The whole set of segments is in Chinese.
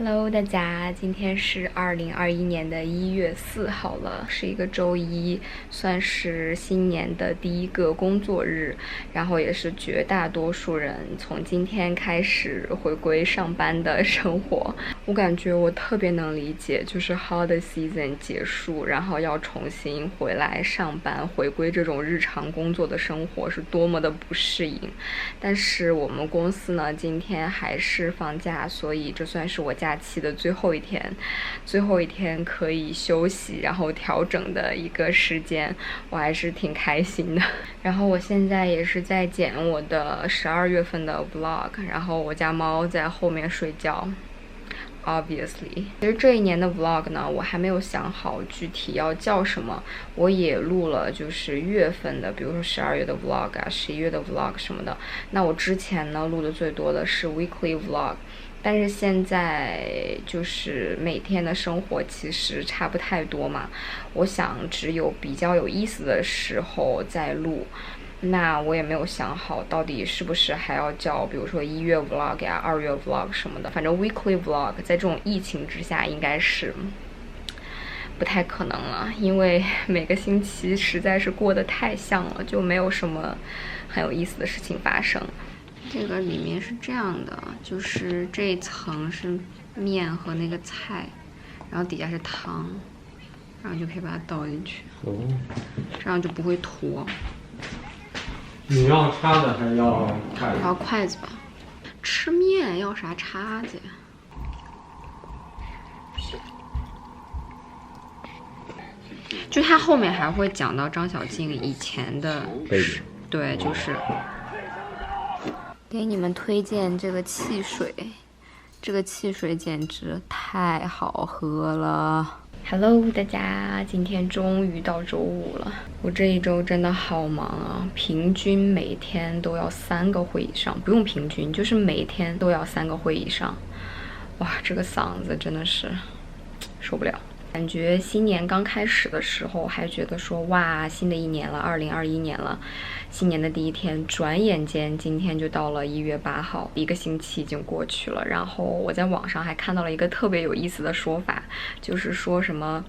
Hello，大家，今天是2021年的1月4号了，是一个周一，算是新年的第一个工作日，然后也是绝大多数人从今天开始回归上班的生活。我感觉我特别能理解，就是 holiday season 结束，然后要重新回来上班，回归这种日常工作的生活是多么的不适应。但是我们公司呢，今天还是放假，所以这算是我假期的最后一天可以休息然后调整的一个时间，我还是挺开心的。然后我现在也是在剪我的12月份的 vlog， 然后我家猫在后面睡觉，obviously。 其实这一年的 vlog 呢，我还没有想好具体要叫什么，我也录了就是月份的，比如说12月的 vlog 啊，11月的 vlog 什么的。那我之前呢录的最多的是 weekly vlog， 但是现在就是每天的生活其实差不太多嘛，我想只有比较有意思的时候再录。那我也没有想好到底是不是还要叫比如说1月 vlog 呀、2月 vlog 什么的，反正 weekly vlog 在这种疫情之下应该是不太可能了，因为每个星期实在是过得太像了，就没有什么很有意思的事情发生。这个里面是这样的，就是这一层是面和那个菜，然后底下是汤，然后就可以把它倒进去，这样就不会坨。你要叉子还是要筷子？要筷子吧。吃面要啥叉子呀？就他后面还会讲到张小静以前的背景，对，就是给你们推荐这个汽水，这个汽水简直太好喝了。Hello， 大家，今天终于到周五了。我这一周真的好忙啊，平均每天都要3个会以上，不用平均，就是每天都要3个会以上。哇，这个嗓子真的是受不了。感觉新年刚开始的时候还觉得说哇，新的一年了，2021年了，新年的第一天，转眼间今天就到了1月8号，一个星期已经过去了。然后我在网上还看到了一个特别有意思的说法，就是说什么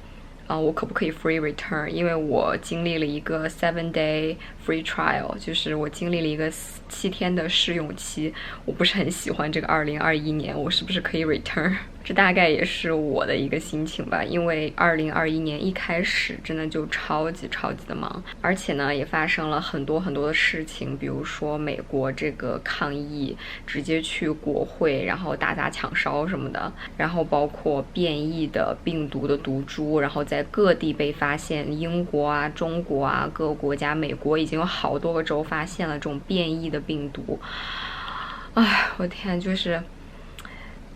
我可不可以 free return？ 因为我经历了一个 7-day free trial， 就是我经历了一个7天的试用期，我不是很喜欢这个2021年，我是不是可以 return？ 这大概也是我的一个心情吧，因为2021年一开始真的就超级的忙，而且呢也发生了很多的事情，比如说美国这个抗议，直接去国会然后打砸抢烧什么的，然后包括变异的病毒的毒株，然后在各地被发现，英国啊、中国啊、各个国家，美国已经有好多个州发现了这种变异的病毒。哎，我天，就是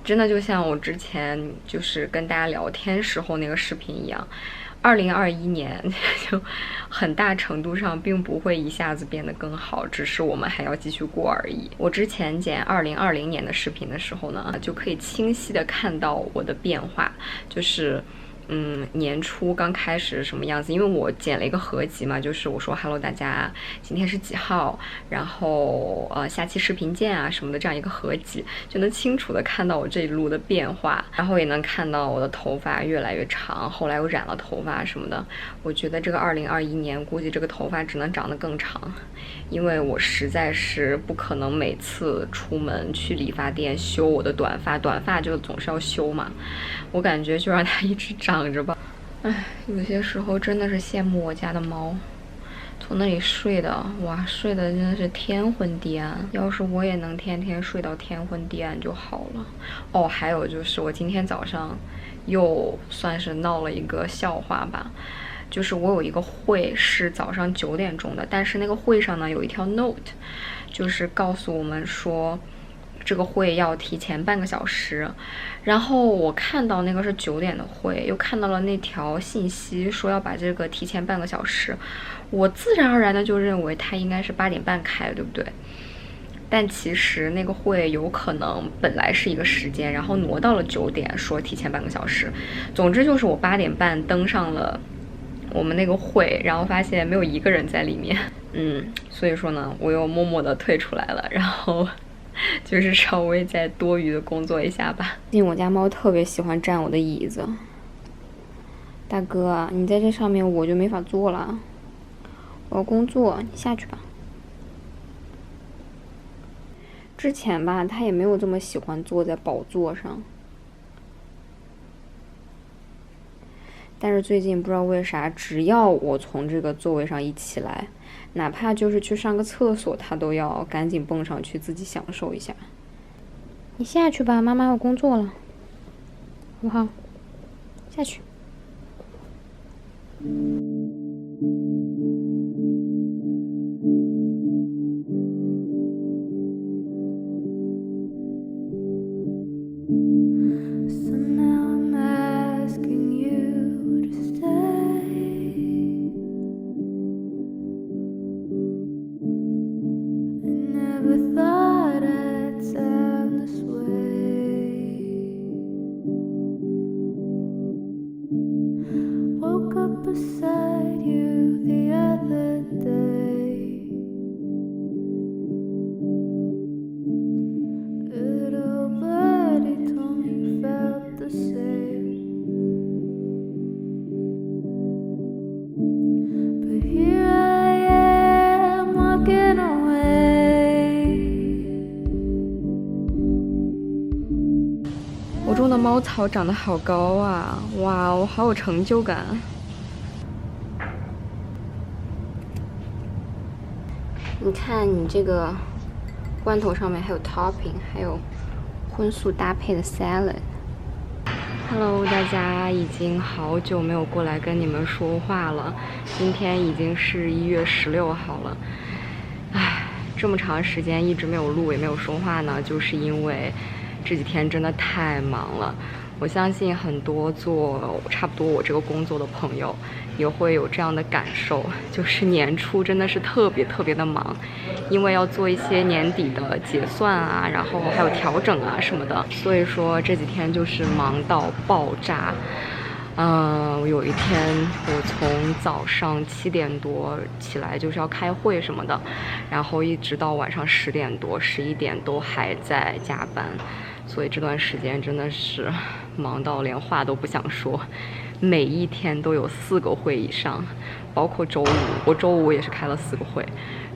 真的就像我之前就是跟大家聊天时候那个视频一样，2021年就很大程度上并不会一下子变得更好，只是我们还要继续过而已。我之前剪2020年的视频的时候呢，就可以清晰的看到我的变化，就是年初刚开始什么样子，因为我剪了一个合集嘛，就是我说 Hello 大家，今天是几号，然后下期视频见啊什么的，这样一个合集，就能清楚的看到我这一路的变化，然后也能看到我的头发越来越长，后来又染了头发什么的。我觉得这个2021年估计这个头发只能长得更长，因为我实在是不可能每次出门去理发店修我的短发就总是要修嘛，我感觉就让它一直长着吧。哎，有些时候真的是羡慕我家的猫，从那里睡的，哇，睡的真的是天昏地暗。要是我也能天天睡到天昏地暗就好了。哦，还有就是我今天早上又算是闹了一个笑话吧，就是我有一个会是早上9点钟的，但是那个会上呢有一条 note， 就是告诉我们说这个会要提前半个小时，然后我看到那个是9点的会，又看到了那条信息说要把这个提前半个小时，我自然而然的就认为它应该是8点半开，对不对？但其实那个会有可能本来是一个时间，然后挪到了9点，说提前半个小时。总之就是我8点半登上了我们那个会，然后发现没有一个人在里面，所以说呢，我又默默的退出来了，然后就是稍微再多余的工作一下吧。最近我家猫特别喜欢占我的椅子。大哥，你在这上面我就没法坐了，我要工作，你下去吧。之前吧，它也没有这么喜欢坐在宝座上，但是最近不知道为啥，只要我从这个座位上一起来，哪怕就是去上个厕所，它都要赶紧蹦上去自己享受一下。你下去吧，妈妈要工作了，好不好？下去。我种的猫草长得好高啊！哇，我好有成就感。你看，你这个罐头上面还有 topping， 还有荤素搭配的 salad。Hello， 大家已经好久没有过来跟你们说话了。今天已经是1月16号了。唉，这么长时间一直没有录，也没有说话呢，就是因为这几天真的太忙了。我相信很多做差不多我这个工作的朋友也会有这样的感受，就是年初真的是特别的忙，因为要做一些年底的结算啊，然后还有调整啊什么的，所以说这几天就是忙到爆炸。有一天我从早上7点多起来就是要开会什么的，然后一直到晚上10点多11点都还在加班，所以这段时间真的是忙到连话都不想说，每一天都有4个会以上，包括周五，我周五也是开了4个会，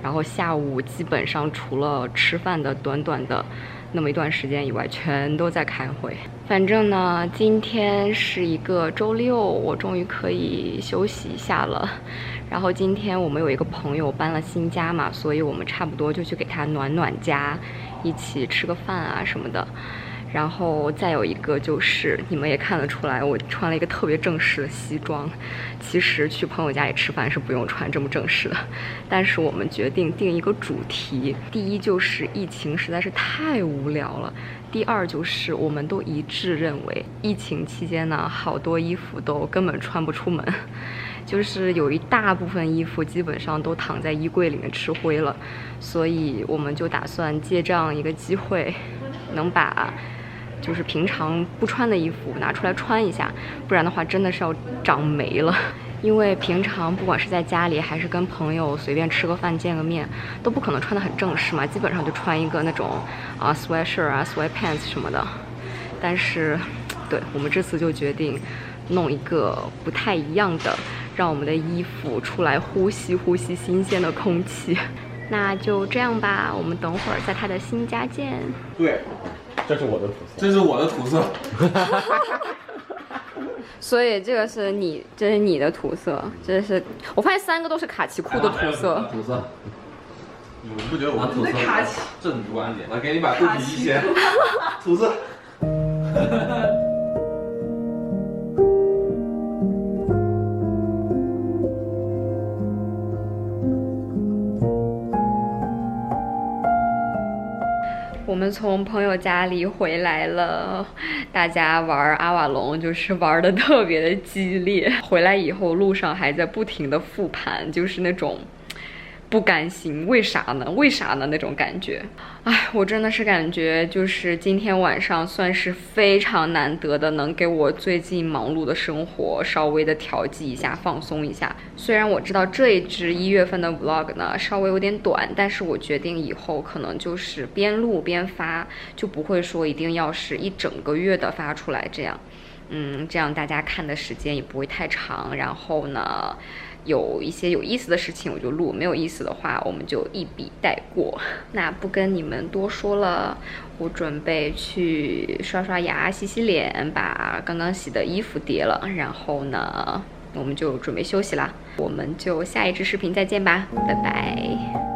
然后下午基本上除了吃饭的短的那么一段时间以外，全都在开会。反正呢，今天是一个周6，我终于可以休息一下了。然后今天我们有一个朋友搬了新家嘛，所以我们差不多就去给他暖家，一起吃个饭啊什么的。然后再有一个就是你们也看得出来，我穿了一个特别正式的西装。其实去朋友家里吃饭是不用穿这么正式的，但是我们决定定一个主题。第一就是疫情实在是太无聊了，第二就是我们都一致认为疫情期间呢，好多衣服都根本穿不出门，就是有一大部分衣服基本上都躺在衣柜里面吃灰了，所以我们就打算借这样一个机会，能把就是平常不穿的衣服拿出来穿一下，不然的话真的是要长霉了。因为平常不管是在家里还是跟朋友随便吃个饭见个面，都不可能穿得很正式嘛，基本上就穿一个那种sweatshirt 啊 sweatpants 什么的。但是对，我们这次就决定弄一个不太一样的，让我们的衣服出来呼吸新鲜的空气。那就这样吧，我们等会儿在他的新家见。对，这是我的土色，这是我的土色。所以这个是你，这是你的土色，这是我发现3个都是卡其裤的土色。土色，你不觉得我土色正主观点？来，给你把肚皮一掀，土色。我们从朋友家里回来了，大家玩阿瓦隆就是玩的特别的激烈。回来以后路上还在不停的复盘，就是那种不甘心，为啥呢？为啥呢？那种感觉。哎，我真的是感觉就是今天晚上算是非常难得的，能给我最近忙碌的生活稍微的调剂一下，放松一下。虽然我知道这一支1月份的 vlog 呢稍微有点短，但是我决定以后可能就是边录边发，就不会说一定要是一整个月的发出来这样。这样大家看的时间也不会太长。然后呢，有一些有意思的事情我就录，没有意思的话我们就一笔带过。那不跟你们多说了，我准备去刷刷牙、洗洗脸，把刚刚洗的衣服叠了，然后呢，我们就准备休息啦。我们就下一支视频再见吧，拜拜。